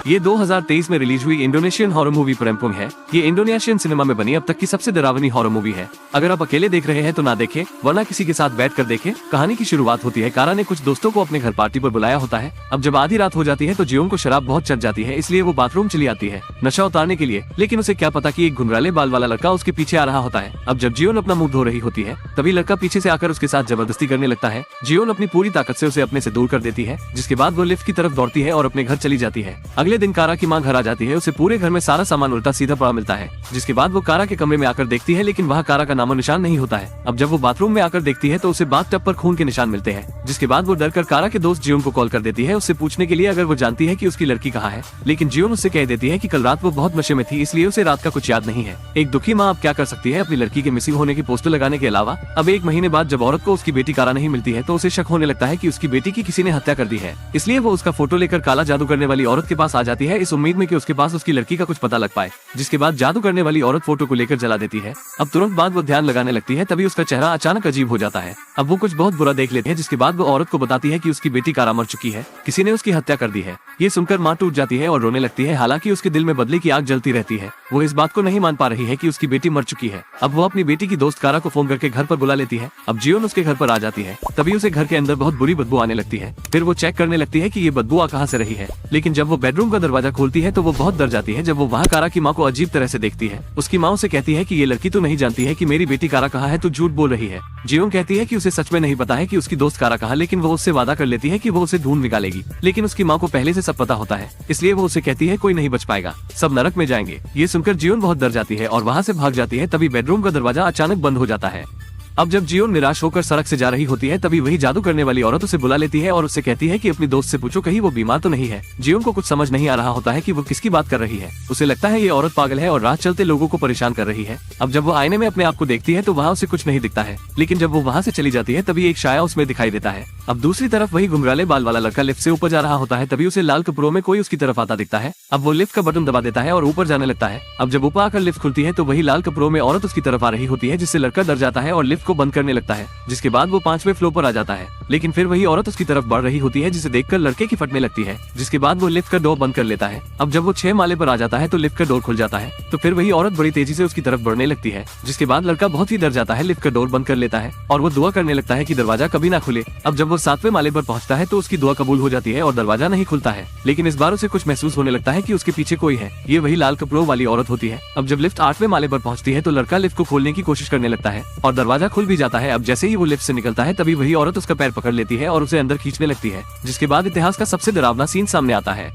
ये 2023 में रिलीज हुई इंडोनेशियन हॉरर मूवी प्रेम्पुंग है। ये इंडोनेशियन सिनेमा में बनी अब तक की सबसे डरावनी हॉरर मूवी है। अगर आप अकेले देख रहे हैं तो ना देखें, वरना किसी के साथ बैठ कर देखें। कहानी की शुरुआत होती है, कारा ने कुछ दोस्तों को अपने घर पार्टी पर बुलाया होता है। अब जब आधी रात हो जाती है तो जियोंग को शराब बहुत चढ़ जाती है, इसलिए वो बाथरूम चली आती है नशा उतारने के लिए। लेकिन उसे क्या पता कि एक घुंघराले बाल वाला लड़का उसके पीछे आ रहा होता है। अब जब जियोन अपना मुंह धो रही होती है तभी लड़का पीछे से आकर उसके साथ जबरदस्ती करने लगता है। जियोन अपनी पूरी ताकत से उसे अपने से दूर कर देती है, जिसके बाद वो लिफ्ट की तरफ दौड़ती है और अपने घर चली जाती है। अगले दिन कारा की मां घर आ जाती है। उसे पूरे घर में सारा सामान उल्टा सीधा पड़ा मिलता है, जिसके बाद वो कारा के कमरे में आकर देखती है, लेकिन वहाँ कारा का नामो निशान नहीं होता है। अब जब वो बाथरूम में आकर देखती है तो उसे बाथटब पर खून के निशान मिलते हैं, जिसके बाद वो डरकर कारा के दोस्त जियोन को कॉल कर देती है उससे पूछने के लिए अगर वो जानती है कि उसकी लड़की कहाँ है। लेकिन जियोन उससे कह देती है कि कल रात वो बहुत नशे में थी, इसलिए उसे रात का कुछ याद नहीं है। एक दुखी माँ अब क्या कर सकती है अपनी लड़की के मिसिंग होने की पोस्टर लगाने के अलावा। अब एक महीने बाद जब औरत को उसकी बेटी कारा नहीं मिलती है तो उसे शक होने लगता है कि उसकी बेटी की किसी ने हत्या कर दी है। इसलिए वो उसका फोटो लेकर काला जादू करने वाली औरत के पास आ जाती है, इस उम्मीद में कि उसके पास उसकी लड़की का कुछ पता लग पाए। जिसके बाद जादू करने वाली औरत फोटो को लेकर जला देती है। अब तुरंत बाद वो ध्यान लगाने लगती है, तभी उसका चेहरा अचानक अजीब हो जाता है। अब वो कुछ बहुत बुरा देख लेते हैं, जिसके बाद वो औरत को बताती है कि उसकी बेटी कारा मर चुकी है, किसी ने उसकी हत्या कर दी है। ये सुनकर माँ टूट जाती है और रोने लगती है। हालांकि उसके दिल में बदले की आग जलती रहती है। वो इस बात को नहीं मान पा रही है कि उसकी बेटी मर चुकी है। अब वो अपनी बेटी की दोस्त कारा को फोन करके घर पर बुला लेती है। अब जियोन उसके घर पर आ जाती है, तभी उसे घर के अंदर बहुत बुरी बदबू आने लगती है। फिर वो चेक करने लगती है कि ये बदबू आ कहाँ से रही है। लेकिन जब वो बेडरूम का दरवाजा खोलती है तो वो बहुत डर जाती है जब वो वहाँ कारा की माँ को अजीब तरह से देखती है। उसकी माँ उसे कहती है कि ये लड़की तो नहीं जानती है कि मेरी बेटी कारा कहाँ है, तो झूठ बोल रही है। जियोंग कहती है कि उसे सच में नहीं पता है कि उसकी दोस्त कारा कहाँ, लेकिन वो उससे वादा कर लेती है कि वो उसे ढूंढ निकालेगी। लेकिन उसकी माँ को पहले से सब पता होता है, इसलिए वो उसे कहती है कोई नहीं बच पाएगा, सब नरक में जाएंगे। ये सुनकर जियोन बहुत डर जाती है और वहाँ से भाग जाती है। तभी बेडरूम का दरवाजा अचानक बंद हो जाता है। अब जब जियोन निराश होकर सड़क से जा रही होती है तभी वही जादू करने वाली औरत उसे बुला लेती है और उससे कहती है कि अपनी दोस्त से पूछो कहीं वो बीमार तो नहीं है। जियोन को कुछ समझ नहीं आ रहा होता है कि वो किसकी बात कर रही है। उसे लगता है ये औरत पागल है और राह चलते लोगों को परेशान कर रही है। अब जब वो आईने में अपने आप को देखती है तो वहाँ उसे कुछ नहीं दिखता है, लेकिन जब वो वहाँ से चली जाती है तभी एक साया उसमें दिखाई देता है। अब दूसरी तरफ वही घुंघराले बाल वाला लड़का लिफ्ट से ऊपर जा रहा होता है, तभी उसे लाल कपड़ों में कोई उसकी तरफ आता दिखता है। अब वो लिफ्ट का बटन दबा देता है और ऊपर जाने लगता है। अब जब ऊपर आकर लिफ्ट खुलती है तो वही लाल कपड़ों में औरत उसकी तरफ आ रही होती है, जिससे लड़का डर जाता है और लिफ्ट को बंद करने लगता है। जिसके बाद वो 5वें फ्लोर पर आ जाता है, लेकिन फिर वही औरत उसकी तरफ बढ़ रही होती है, जिसे देखकर लड़के की फटने लगती है। जिसके बाद वो लिफ्ट का डोर बंद कर लेता है। अब जब वो 6 माले पर आ जाता है तो लिफ्ट का डोर खुल जाता है, तो फिर वही औरत बड़ी तेजी से उसकी तरफ बढ़ने लगती है। जिसके बाद लड़का बहुत ही डर जाता है, लिफ्ट का डोर बंद कर लेता है और वो दुआ करने लगता है कि दरवाजा कभी ना खुले। अब जब वो 7वें माले पर पहुंचता है तो उसकी दुआ कबूल हो जाती है और दरवाजा नहीं खुलता है। लेकिन इस बार उसे कुछ महसूस होने लगता है कि उसके पीछे कोई है। ये वही लाल कपड़ों वाली औरत होती है। अब जब लिफ्ट 8वें माले पर पहुंचती है तो लड़का लिफ्ट को खोलने की कोशिश करने लगता है और दरवाजा खुल भी जाता है। अब जैसे ही वो लिफ्ट से निकलता है तभी वही औरत उसका पैर पकड़ लेती है और उसे अंदर खींचने लगती है। जिसके बाद इतिहास का सबसे डरावना सीन सामने आता है।